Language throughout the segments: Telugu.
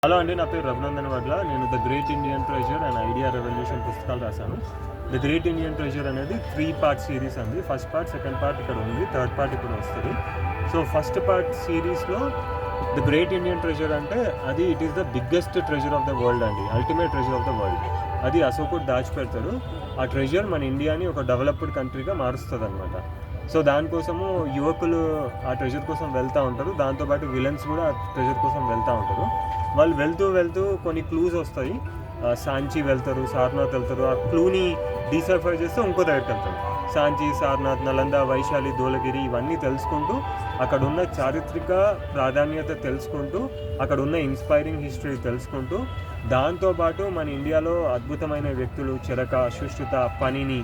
హలో అండి, నా పేరు రఘునందన్ వడ్ల. నేను the great Indian treasure and idea revolution పుస్తకాలు రాశాను. ద గ్రేట్ ఇండియన్ ట్రెజర్ అనేది 3 పార్ట్ సిరీస్ అండి. ఫస్ట్ పార్ట్, సెకండ్ పార్ట్ ఇక్కడ ఉంది, థర్డ్ పార్ట్ ఇప్పుడు వస్తుంది. సో ఫస్ట్ పార్ట్ సిరీస్లో ద గ్రేట్ ఇండియన్ ట్రెజర్ అంటే అది it is the biggest treasure of the world అండి, ultimate treasure of the world. అది అశోకుడు దాచిపెడతాడు. ఆ ట్రెజర్ మన ఇండియాని ఒక డెవలప్డ్ కంట్రీగా మారుస్తుంది అనమాట. సో దానికోసము యువకులు ఆ ట్రెజర్ కోసం వెళ్తూ ఉంటారు. దాంతోపాటు విలన్స్ కూడా ఆ ట్రెజర్ కోసం వెళ్తూ ఉంటారు. వాళ్ళు వెళ్తూ కొన్ని క్లూస్ వస్తాయి. సాంచి వెళ్తారు, సారనాథ్ వెళ్తారు. ఆ క్లూని డీసైఫర్ చేస్తే ఇంకో దగ్గరికి వెళ్తారు. సాంచి, సారనాథ్, నలంద, వైశాలి, ధోలగిరి ఇవన్నీ తెలుసుకుంటూ అక్కడ ఉన్న చారిత్రక ప్రాధాన్యత తెలుసుకుంటూ అక్కడ ఉన్న ఇన్స్పైరింగ్ హిస్టరీ తెలుసుకుంటూ దాంతోపాటు మన ఇండియాలో అద్భుతమైన వ్యక్తులు చరక, సుష్ఠిత, పనిని,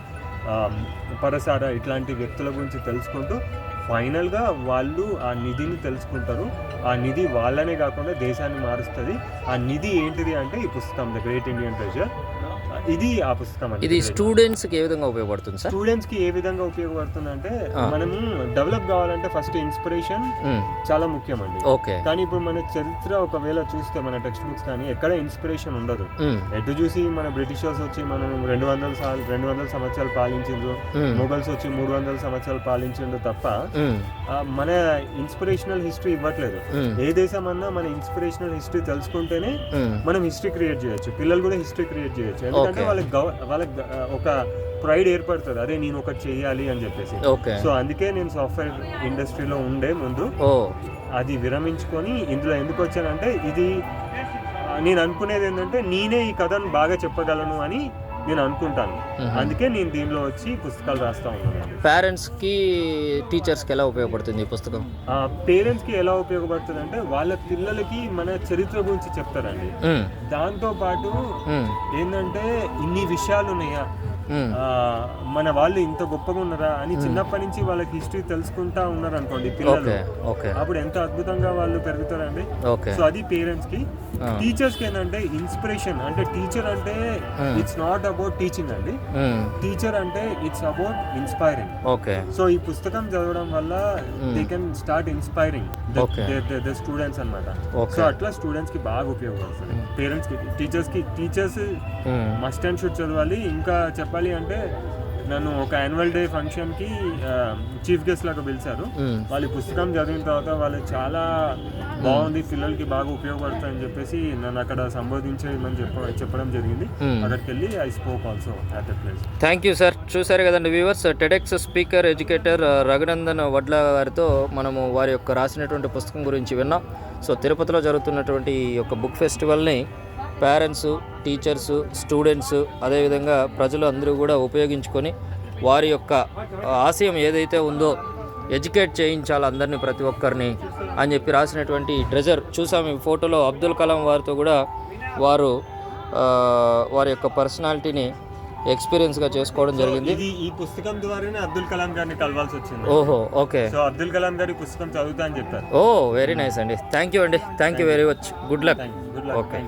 పరసార ఇట్లాంటి వ్యక్తుల గురించి తెలుసుకుంటూ ఫైనల్గా వాళ్ళు ఆ నిధిని తెలుసుకుంటారు. ఆ నిధి వాళ్ళనే కాకుండా దేశాన్ని మారుస్తుంది. ఆ నిధి ఏంటిది అంటే ఈ పుస్తకం ద గ్రేట్ ఇండియన్ ట్రెజర్. ఇది ఆ పుస్తకం అండి. ఇది స్టూడెంట్స్కి ఏ విధంగా ఉపయోగపడుతుంది సార్? స్టూడెంట్స్కి ఏ విధంగా ఉపయోగపడుతుంది అంటే మనము డెవలప్ కావాలంటే ఫస్ట్ ఇన్స్పిరేషన్ చాలా ముఖ్యం అండి. ఓకే. కానీ ఇప్పుడు మన చరిత్ర ఒకవేళ చూస్తే మన టెక్స్ట్ బుక్స్ కానీ ఎక్కడ ఇన్స్పిరేషన్ ఉండదు. ఎటు చూసి మన బ్రిటిషర్స్ వచ్చి మనం 200 సంవత్సరాలు పాలించిండ్రు, మొఘల్స్ వచ్చి 300 సంవత్సరాలు పాలించిండ్రు తప్ప మన ఇన్స్పిరేషనల్ హిస్టరీ ఇవ్వట్లేదు. ఏ దేశం అన్నా మన ఇన్స్పిరేషనల్ హిస్టరీ తెలుసుకుంటేనే మనం హిస్టరీ క్రియేట్ చేయొచ్చు, పిల్లలు కూడా హిస్టరీ క్రియేట్ చేయొచ్చు. ఎందుకంటే వాళ్ళకి ఒక ప్రైడ్ ఏర్పడుతుంది, అరే నేను ఒకటి చెయ్యాలి అని చెప్పేసి. సో అందుకే నేను సాఫ్ట్వేర్ ఇండస్ట్రీలో ఉండే ముందు అది విరమించుకొని ఇందులో ఎందుకు వచ్చానంటే ఇది నేను అనుకునేది ఏంటంటే నేనే ఈ కథను బాగా చెప్పగలను అని నేను అనుకుంటాను. అందుకే నేను దీనిలో వచ్చి పుస్తకాలు రాస్తా ఉన్నాను. పేరెంట్స్కి, టీచర్స్కి ఎలా ఉపయోగపడుతుంది ఈ పుస్తకం? పేరెంట్స్కి ఎలా ఉపయోగపడుతుంది అంటే వాళ్ళ పిల్లలకి మన చరిత్ర గురించి చెప్తారండి. దాంతో పాటు ఏంటంటే ఇన్ని విషయాలు ఉన్నాయా, మన వాళ్ళు ఇంత గొప్పగా ఉన్నారా అని చిన్నప్పటి నుంచి వాళ్ళకి హిస్టరీ తెలుసుకుంటా ఉన్నారు అనుకోండి పిల్లలు, అప్పుడు ఎంత అద్భుతంగా వాళ్ళు పెరుగుతారండి. సో అది పేరెంట్స్ కి. టీచర్స్ కి ఏంటంటే ఇన్స్పిరేషన్. అంటే టీచర్ అంటే ఇట్స్ నాట్ అబౌట్ టీచింగ్ అండి, టీచర్ అంటే ఇట్స్ అబౌట్ ఇన్స్పైరింగ్. సో ఈ పుస్తకం చదవడం వల్ల they can start inspiring the students అన్నమాట. సో అట్లా స్టూడెంట్స్ కి బాగా ఉపయోగపడుతుంది. పేరెంట్స్ కి, టీచర్స్ మస్ట్ అండ్ షుడ్ చదవాలి. ఇంకా చెప్పాలి అంటే నన్ను ఒక యాన్యువల్ డే ఫంక్షన్ కి చీఫ్ గెస్ట్ లాగా పిలిచారు. వాళ్ళు పుస్తకం చదివిన తర్వాత వాళ్ళు చాలా బాగుంది, పిల్లలకి బాగా ఉపయోగపడుతుంది అని చెప్పేసి నన్ను అక్కడ సంబోధించేయమని చెప్పడం జరిగింది. అక్కడికి వెళ్ళి I spoke also at that place. Thank you sir. చూసారు కదండి viewers, TEDx speaker educator Raghunandan వడ్ల గారితో మనము వారి యొక్క రాసినటువంటి పుస్తకం గురించి విన్నాం. సో తిరుపతిలో జరుగుతున్నటువంటి ఈ యొక్క బుక్ ఫెస్టివల్ని పేరెంట్స్, టీచర్స్, స్టూడెంట్స్, అదేవిధంగా ప్రజలు అందరూ కూడా ఉపయోగించుకొని వారి యొక్క ఆశయం ఏదైతే ఉందో ఎడ్యుకేట్ చేయించాలి అందరినీ, ప్రతి ఒక్కరిని అని చెప్పి రాసినటువంటి ట్రెజర్ చూసాము. ఈ ఫోటోలో అబ్దుల్ కలాం వారితో కూడా వారు వారి యొక్క పర్సనాలిటీని ఎక్స్పీరియన్స్గా చేసుకోవడం జరిగింది. ఈ పుస్తకం ద్వారానే అబ్దుల్ కలాం గారిని కలవాల్సి వచ్చింది. ఓహో, ఓకే. సో అబ్దుల్ కలాం గారి పుస్తకం చదువుతా అని చెప్పారు. వెరీ నైస్ అండి. థ్యాంక్ యూ అండి. Thank you very much. Good luck. Okay.